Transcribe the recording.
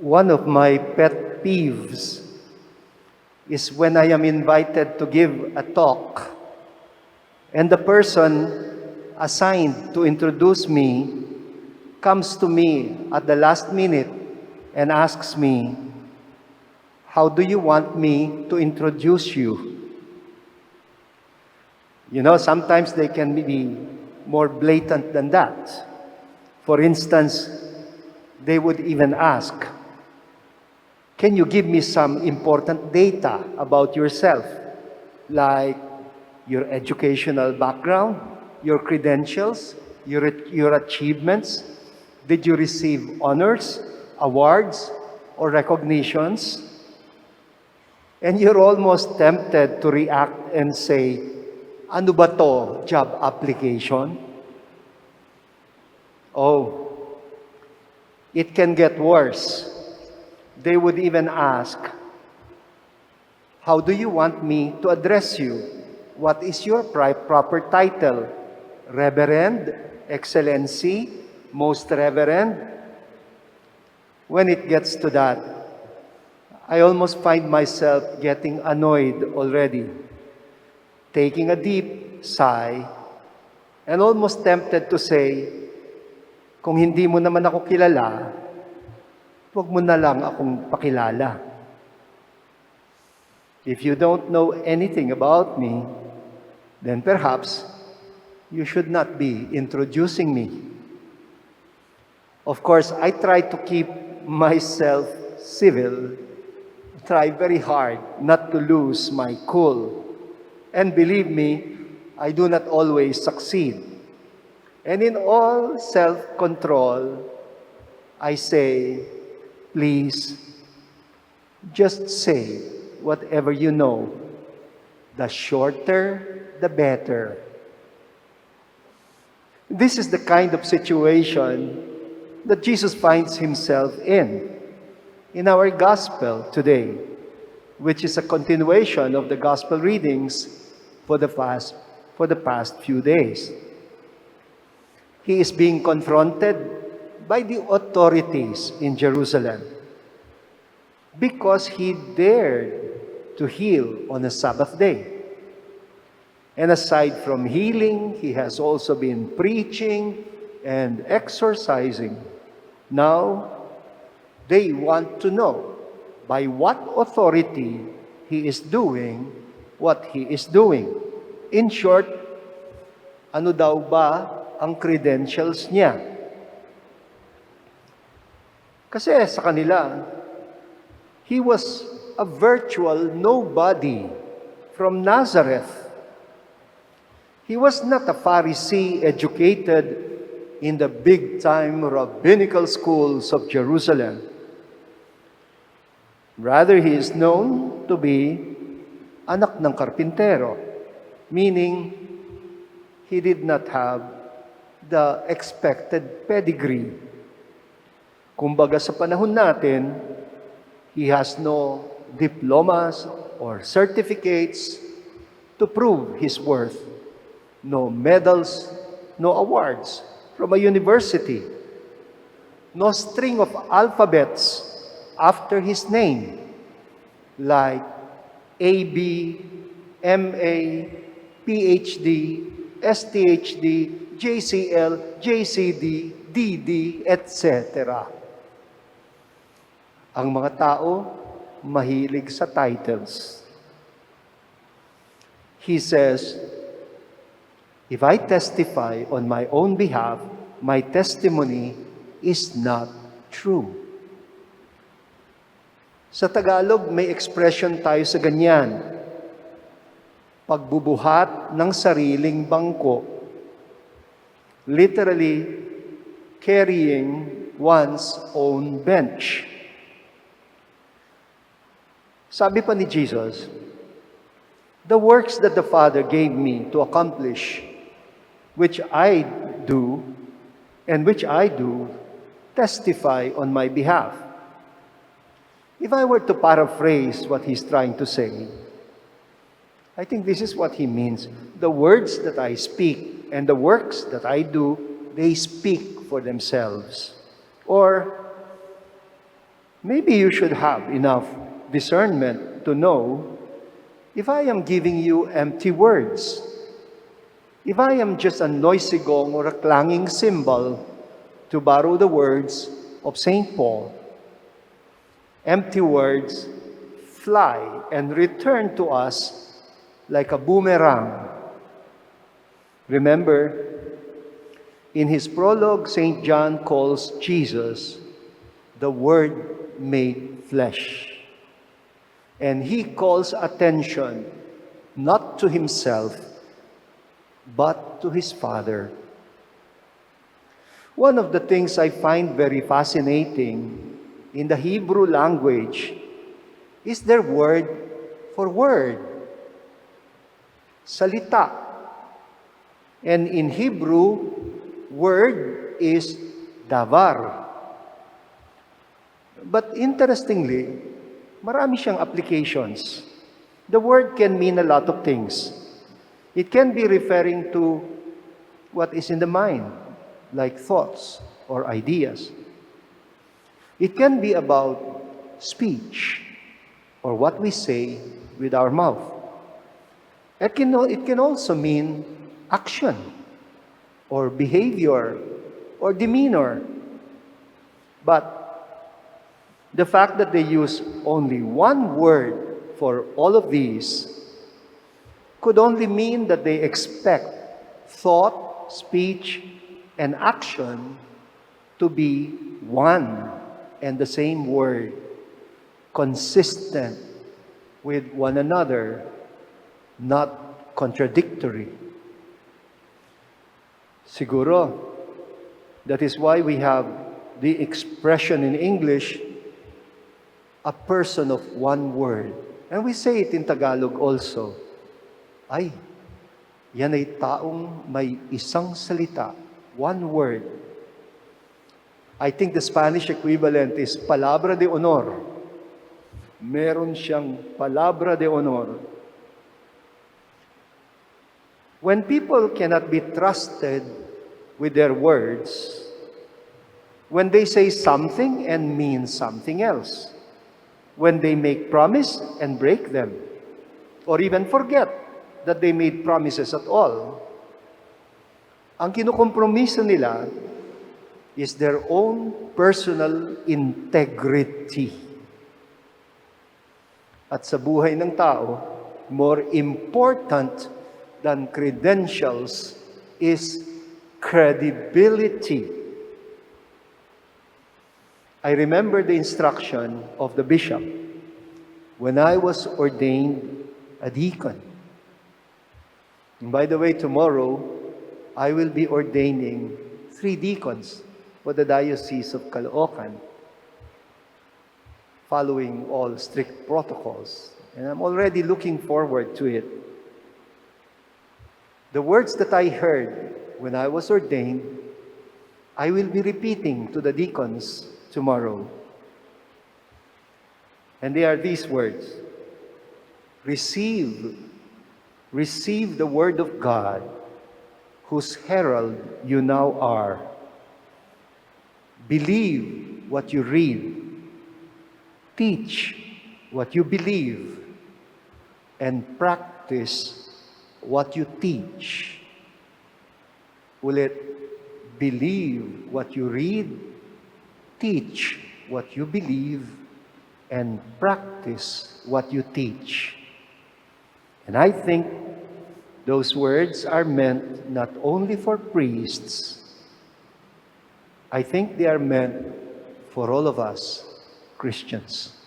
One of my pet peeves is when I am invited to give a talk and the person assigned to introduce me comes to me at the last minute and asks me, "How do you want me to introduce you?" You know, sometimes they can be more blatant than that. For instance, they would even ask, "Can you give me some important data about yourself, like your educational background, your credentials, your achievements? Did you receive honors, awards, or recognitions?" And you're almost tempted to react and say, "Ano ba to, job application?" Oh, it can get worse. They would even ask, "How do you want me to address you? What is your proper title? Reverend, Excellency, Most Reverend?" When it gets to that, I almost find myself getting annoyed already, taking a deep sigh, and almost tempted to say, "Kung hindi mo naman ako kilala, huwag mo na lang akong pakilala. If you don't know anything about me, then perhaps you should not be introducing me." Of course, I try to keep myself civil, try very hard not to lose my cool. And believe me, I do not always succeed. And in all self-control, I say, "Please, just say whatever you know. The shorter, the better." This is the kind of situation that Jesus finds himself in our gospel today, which is a continuation of the gospel readings for the past few days. He is being confronted by the authorities in Jerusalem because he dared to heal on a Sabbath day. And aside from healing, he has also been preaching and exorcising. Now, they want to know by what authority he is doing what he is doing. In short, ano daw ba ang credentials niya? Kasi sa kanila, he was a virtual nobody from Nazareth. He was not a Pharisee educated in the big-time rabbinical schools of Jerusalem. Rather, he is known to be anak ng karpintero, meaning he did not have the expected pedigree. Kumbaga sa panahon natin, he has no diplomas or certificates to prove his worth, no medals, no awards from a university, no string of alphabets after his name, like AB, MA, PhD, STHD, JCL, JCD, DD, etc. Ang mga tao mahilig sa titles. He says, "If I testify on my own behalf, my testimony is not true." Sa Tagalog, may expression tayo sa ganyan. Pagbubuhat ng sariling bangko. Literally, carrying one's own bench. Sabi pa ni Jesus, "The works that the Father gave me to accomplish, which I do, testify on my behalf." If I were to paraphrase what he's trying to say, I think this is what he means. The words that I speak and the works that I do, they speak for themselves. Or, Maybe you should have enough discernment to know if I am giving you empty words, if I am just a noisy gong or a clanging cymbal, to borrow the words of St. Paul. Empty words fly and return to us like a boomerang. Remember, in his prologue, St. John calls Jesus the Word made flesh. And he calls attention not to himself, but to his Father. One of the things I find very fascinating in the Hebrew language is their word for word, salita. And in Hebrew, word is davar. But interestingly, marami siyang applications. The word can mean a lot of things. It can be referring to what is in the mind, like thoughts or ideas. It can be about speech or what we say with our mouth. It can also mean action or behavior or demeanor. But the fact that they use only one word for all of these could only mean that they expect thought, speech, and action to be one and the same word, consistent with one another, not contradictory. Siguro, that is why we have the expression in English, a person of one word. And we say it in Tagalog also. Ay, yan ay taong may isang salita, one word. I think the Spanish equivalent is palabra de honor. Meron siyang palabra de honor. When people cannot be trusted with their words, when they say something and mean something else, when they make promise and break them, or even forget that they made promises at all, ang kinukompromiso nila is their own personal integrity. At sa buhay ng tao, more important than credentials is credibility. I remember the instruction of the bishop when I was ordained a deacon. And by the way, tomorrow, I will be ordaining 3 deacons for the Diocese of Caloocan, following all strict protocols. And I'm already looking forward to it. The words that I heard when I was ordained, I will be repeating to the deacons tomorrow. And they are these words: receive the word of God, whose herald you now are. Believe what you read. Teach what you believe. And practice what you teach. Ulit, believe what you read, teach what you believe, and practice what you teach. And I think those words are meant not only for priests, I think they are meant for all of us Christians.